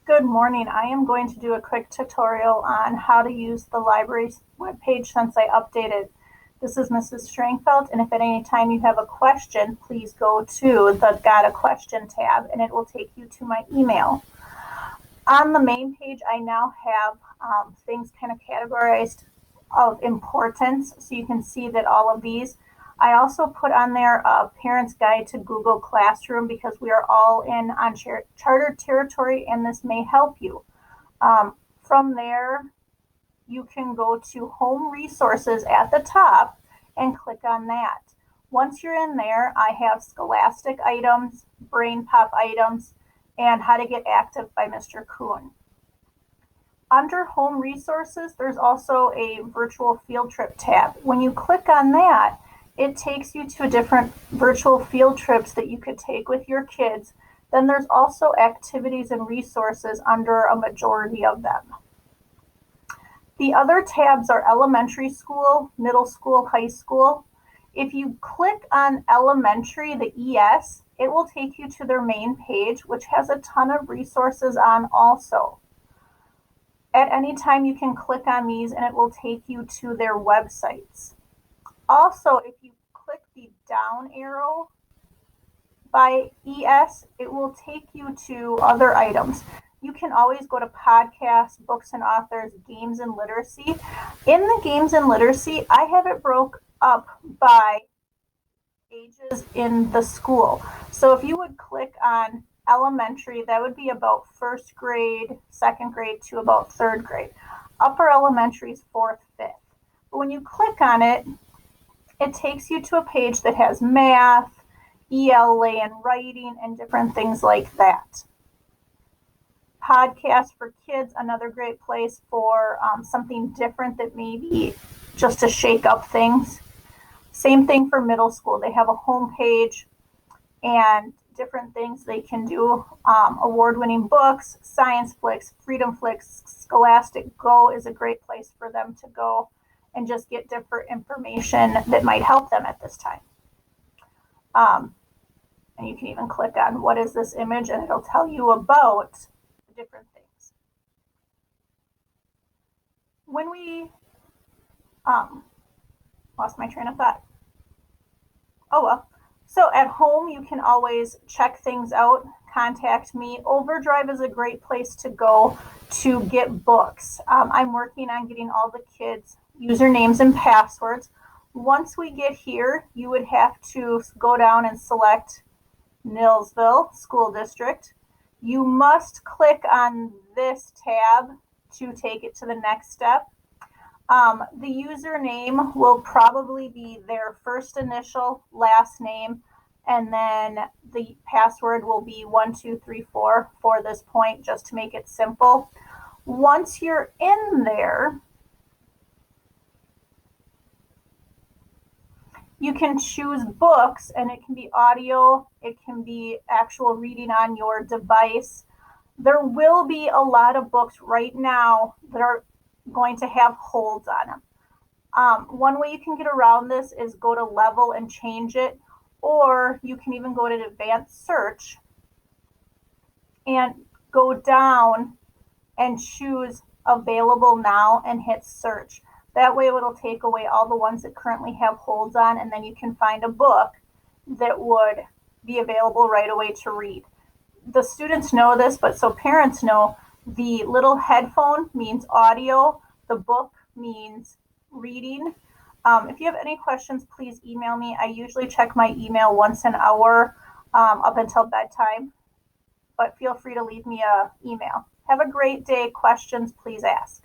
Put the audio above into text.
Good morning. I am going to do a quick tutorial on how to use the library's webpage since I updated. This is Mrs. Strangfeld, and if at any time you have a question, please go to the Got a Question tab and it will take you to my email. On the main page, I now have things kind of categorized of importance, so you can see that all of these. I also put on there a parent's guide to Google Classroom because we are all in uncharted territory and this may help you. From there, you can go to Home Resources at the top and click on that. Once you're in there, I have Scholastic items, Brain Pop items, and How to Get Active by Mr. Kuhn. Under Home Resources, there's also a Virtual Field Trip tab. When you click on that, it takes you to different virtual field trips that you could take with your kids. Then there's also activities and resources under a majority of them. The other tabs are elementary school, middle school, high school. If you click on elementary, the ES, it will take you to their main page, which has a ton of resources on also. At any time, you can click on these and it will take you to their websites. Also, if you click the down arrow by ES, it will take you to other items. You can always go to podcasts, books and authors, games and literacy. In the games and literacy, I have it broke up by ages in the school. So if you would click on elementary, that would be about first grade, second grade to about third grade. Upper elementary is fourth, fifth. But when you click on it, it takes you to a page that has math, ELA and writing, and different things like that. Podcast for kids, another great place for something different that maybe just to shake up things. Same thing for middle school. They have a home page and different things they can do. Award-winning books, science flicks, freedom flicks, Scholastic Go is a great place for them to go and just get different information that might help them at this time. And you can even click on what is this image and it'll tell you about different things. When we lost my train of thought. Oh well. So at home, you can always check things out, contact me. Overdrive is a great place to go to get books. I'm working on getting all the kids' usernames and passwords. Once we get here, you would have to go down and select Nilsville School District. You must click on this tab to take it to the next step. The username will probably be their first initial, last name, and then the password will be 1234 for this point, just to make it simple. Once you're in there, you can choose books, and it can be audio, it can be actual reading on your device. There will be a lot of books right now that are going to have holds on them. One way you can get around this is go to level and change it, or you can even go to advanced search and go down and choose available now and hit search. That way it'll take away all the ones that currently have holds on, and then you can find a book that would be available right away to read. The students know this, but so parents know, the little headphone means audio, the book means reading. If you have any questions, please email me. I usually check my email once an hour up until bedtime, but feel free to leave me an email. Have a great day. Questions, please ask.